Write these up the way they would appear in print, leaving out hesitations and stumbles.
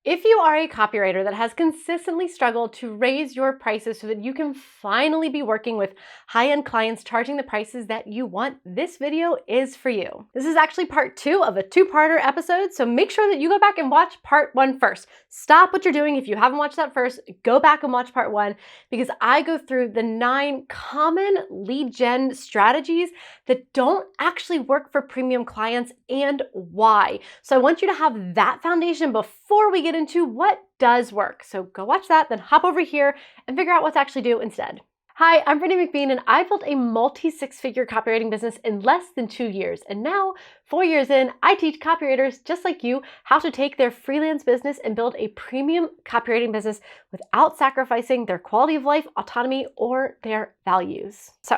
If you are a copywriter that has consistently struggled to raise your prices so that you can finally be working with high-end clients charging the prices that you want, this video is for you. This is actually part 2 of a 2-parter episode, so make sure that you go back and watch part 1 first. Stop what you're doing. If you haven't watched that first, go back and watch part 1 because I go through the 9 common lead gen strategies that don't actually work for premium clients and why. So I want you to have that foundation before we get into what does work. So go watch that, then hop over here and figure out what to actually do instead. Hi, I'm Brittany McBean, and I built a multi-6-figure copywriting business in less than 2 years. And now, 4 years in, I teach copywriters just like you how to take their freelance business and build a premium copywriting business without sacrificing their quality of life, autonomy, or their values. So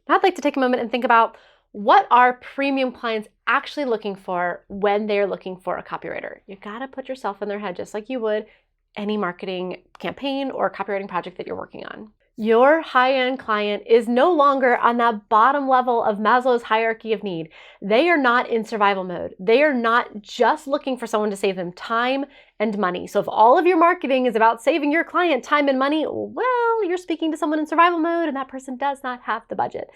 now I'd like to take a moment and think about what are premium clients actually looking for when they're looking for a copywriter. You gotta put yourself in their head just like you would any marketing campaign or copywriting project that you're working on. Your high-end client is no longer on that bottom level of Maslow's hierarchy of need. They are not in survival mode. They are not just looking for someone to save them time and money. So if all of your marketing is about saving your client time and money, well, you're speaking to someone in survival mode and that person does not have the budget.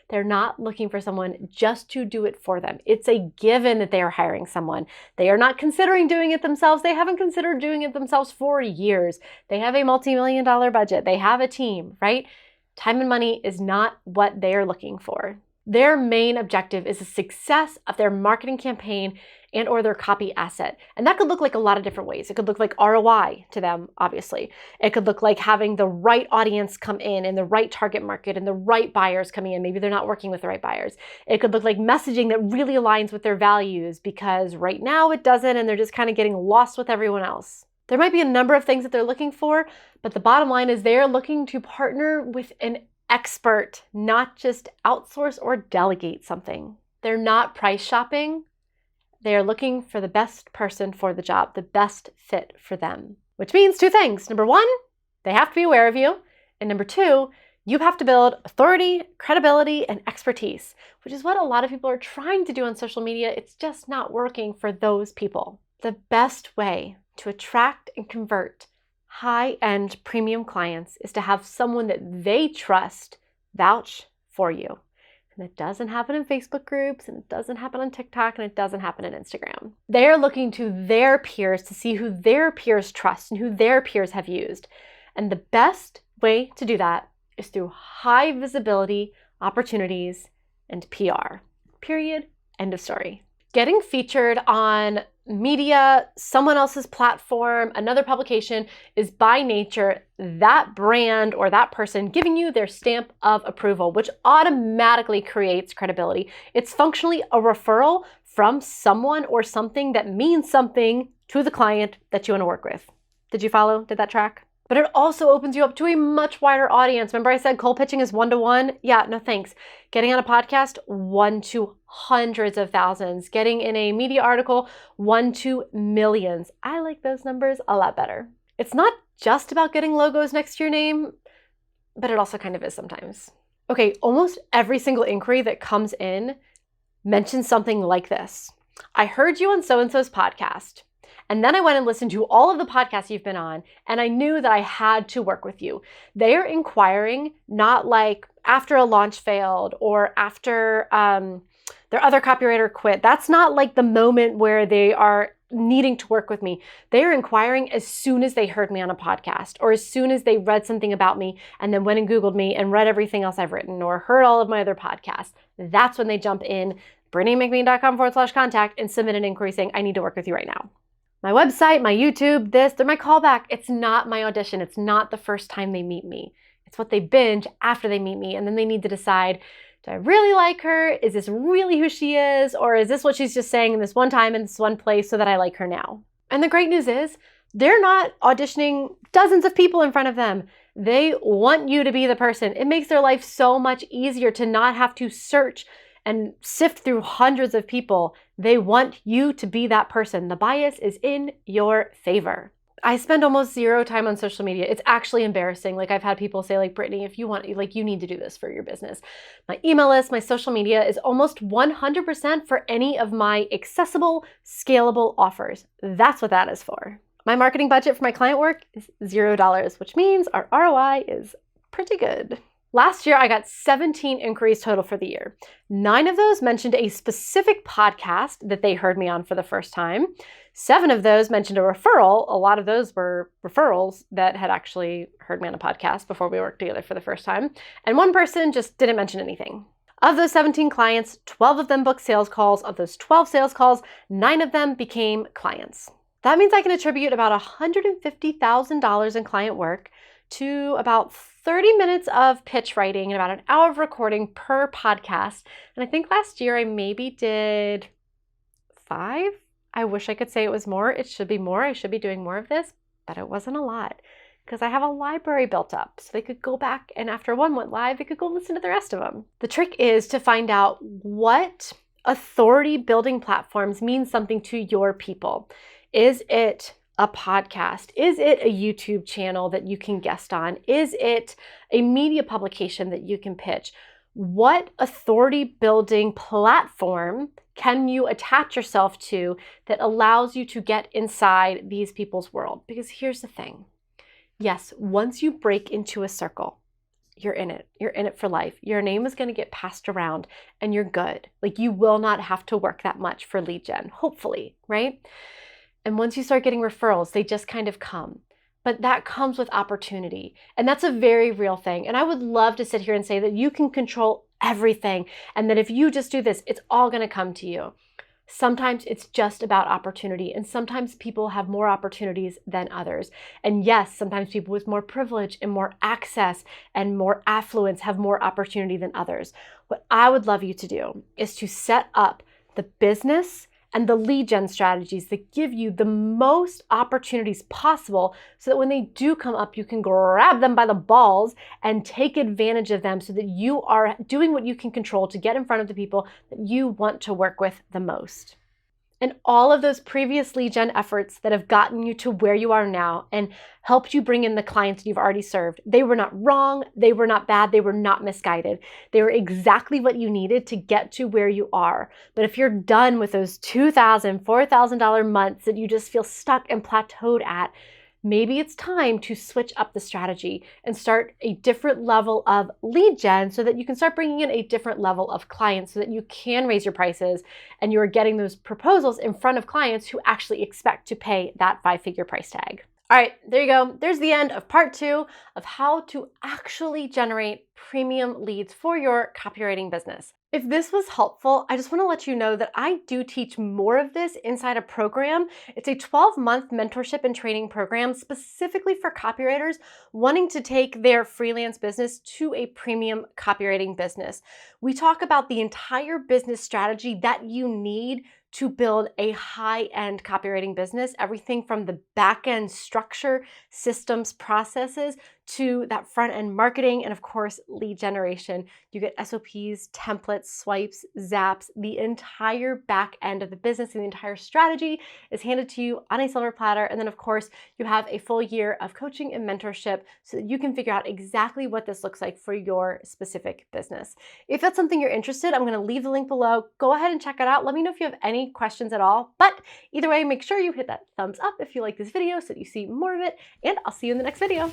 They're not looking for someone just to do it for them. It's a given that they are hiring someone. They are not considering doing it themselves. They haven't considered doing it themselves for years. They have a multi-million-dollar budget. They have a team, right? Time and money is not what they are looking for. Their main objective is the success of their marketing campaign and or their copy asset. And that could look like a lot of different ways. It could look like ROI to them, obviously. It could look like having the right audience come in and the right target market and the right buyers coming in. Maybe they're not working with the right buyers. It could look like messaging that really aligns with their values because right now it doesn't and they're just kind of getting lost with everyone else. There might be a number of things that they're looking for, but the bottom line is they're looking to partner with an expert, not just outsource or delegate something. They're not price shopping. They are looking for the best person for the job, the best fit for them, which means 2 things. Number 1, they have to be aware of you. And number 2, you have to build authority, credibility, and expertise, which is what a lot of people are trying to do on social media. It's just not working for those people. The best way to attract and convert high-end premium clients is to have someone that they trust vouch for you. And it doesn't happen in Facebook groups, and it doesn't happen on TikTok, and it doesn't happen on Instagram. They're looking to their peers to see who their peers trust and who their peers have used. And the best way to do that is through high visibility opportunities and PR. Period. End of story. Getting featured on media, someone else's platform, another publication is by nature that brand or that person giving you their stamp of approval, which automatically creates credibility. It's functionally a referral from someone or something that means something to the client that you want to work with. Did you follow? Did that track? But it also opens you up to a much wider audience. Remember I said cold pitching is 1-to-1? Yeah, no thanks. Getting on a podcast, 1 to hundreds of thousands. Getting in a media article, 1 to millions. I like those numbers a lot better. It's not just about getting logos next to your name, but it also kind of is sometimes. Okay, almost every single inquiry that comes in mentions something like this. I heard you on so-and-so's podcast. And then I went and listened to all of the podcasts you've been on, and I knew that I had to work with you. They are inquiring not like after a launch failed or after their other copywriter quit. That's not like the moment where they are needing to work with me. They are inquiring as soon as they heard me on a podcast or as soon as they read something about me and then went and Googled me and read everything else I've written or heard all of my other podcasts. That's when they jump in, BrittanyMcBean.com/contact and submit an inquiry saying, I need to work with you right now. My website, my YouTube, they're my callback. It's not my audition. It's not the first time they meet me. It's what they binge after they meet me. And then they need to decide, do I really like her? Is this really who she is? Or is this what she's just saying in this one time in this one place so that I like her now? And the great news is they're not auditioning dozens of people in front of them. They want you to be the person. It makes their life so much easier to not have to search and sift through hundreds of people. They want you to be that person. The bias is in your favor. I spend almost 0 time on social media. It's actually embarrassing. Like I've had people say like, Brittany, if you want, like you need to do this for your business. My email list, my social media is almost 100% for any of my accessible, scalable offers. That's what that is for. My marketing budget for my client work is $0, which means our ROI is pretty good. Last year, I got 17 inquiries total for the year. 9 of those mentioned a specific podcast that they heard me on for the first time. 7 of those mentioned a referral. A lot of those were referrals that had actually heard me on a podcast before we worked together for the first time. And 1 person just didn't mention anything. Of those 17 clients, 12 of them booked sales calls. Of those 12 sales calls, 9 of them became clients. That means I can attribute about $150,000 in client work to about 30 minutes of pitch writing and about an hour of recording per podcast. And I think last year I maybe did 5. I wish I could say it was more. It should be more. I should be doing more of this, but it wasn't a lot because I have a library built up so they could go back, and after one went live, they could go listen to the rest of them. The trick is to find out what authority building platforms mean something to your people. Is it a podcast? Is it a YouTube channel that you can guest on? Is it a media publication that you can pitch? What authority building platform can you attach yourself to that allows you to get inside these people's world? Because here's the thing. Yes, once you break into a circle, you're in it. You're in it for life. Your name is going to get passed around and you're good. Like, you will not have to work that much for lead gen, hopefully, right? And once you start getting referrals, they just kind of come. But that comes with opportunity. And that's a very real thing. And I would love to sit here and say that you can control everything and that if you just do this, it's all going to come to you. Sometimes it's just about opportunity. And sometimes people have more opportunities than others. And yes, sometimes people with more privilege and more access and more affluence have more opportunity than others. What I would love you to do is to set up the business and the lead gen strategies that give you the most opportunities possible so that when they do come up, you can grab them by the balls and take advantage of them so that you are doing what you can control to get in front of the people that you want to work with the most. And all of those previous lead gen efforts that have gotten you to where you are now and helped you bring in the clients you've already served, they were not wrong, they were not bad, they were not misguided. They were exactly what you needed to get to where you are. But if you're done with those $2,000, $4,000 months that you just feel stuck and plateaued at, maybe it's time to switch up the strategy and start a different level of lead gen so that you can start bringing in a different level of clients so that you can raise your prices and you're getting those proposals in front of clients who actually expect to pay that 5-figure price tag. All right, there you go. There's the end of part 2 of how to actually generate premium leads for your copywriting business. If this was helpful, I just want to let you know that I do teach more of this inside a program. It's a 12-month mentorship and training program specifically for copywriters wanting to take their freelance business to a premium copywriting business. We talk about the entire business strategy that you need to build a high-end copywriting business, everything from the back-end structure, systems, processes, to that front-end marketing, and of course, lead generation. You get SOPs, templates, swipes, zaps, the entire back end of the business, and the entire strategy is handed to you on a silver platter. And then of course, you have a full year of coaching and mentorship so that you can figure out exactly what this looks like for your specific business. If that's something you're interested, I'm gonna leave the link below. Go ahead and check it out. Let me know if you have any questions at all. But either way, make sure you hit that thumbs up if you like this video so that you see more of it, and I'll see you in the next video.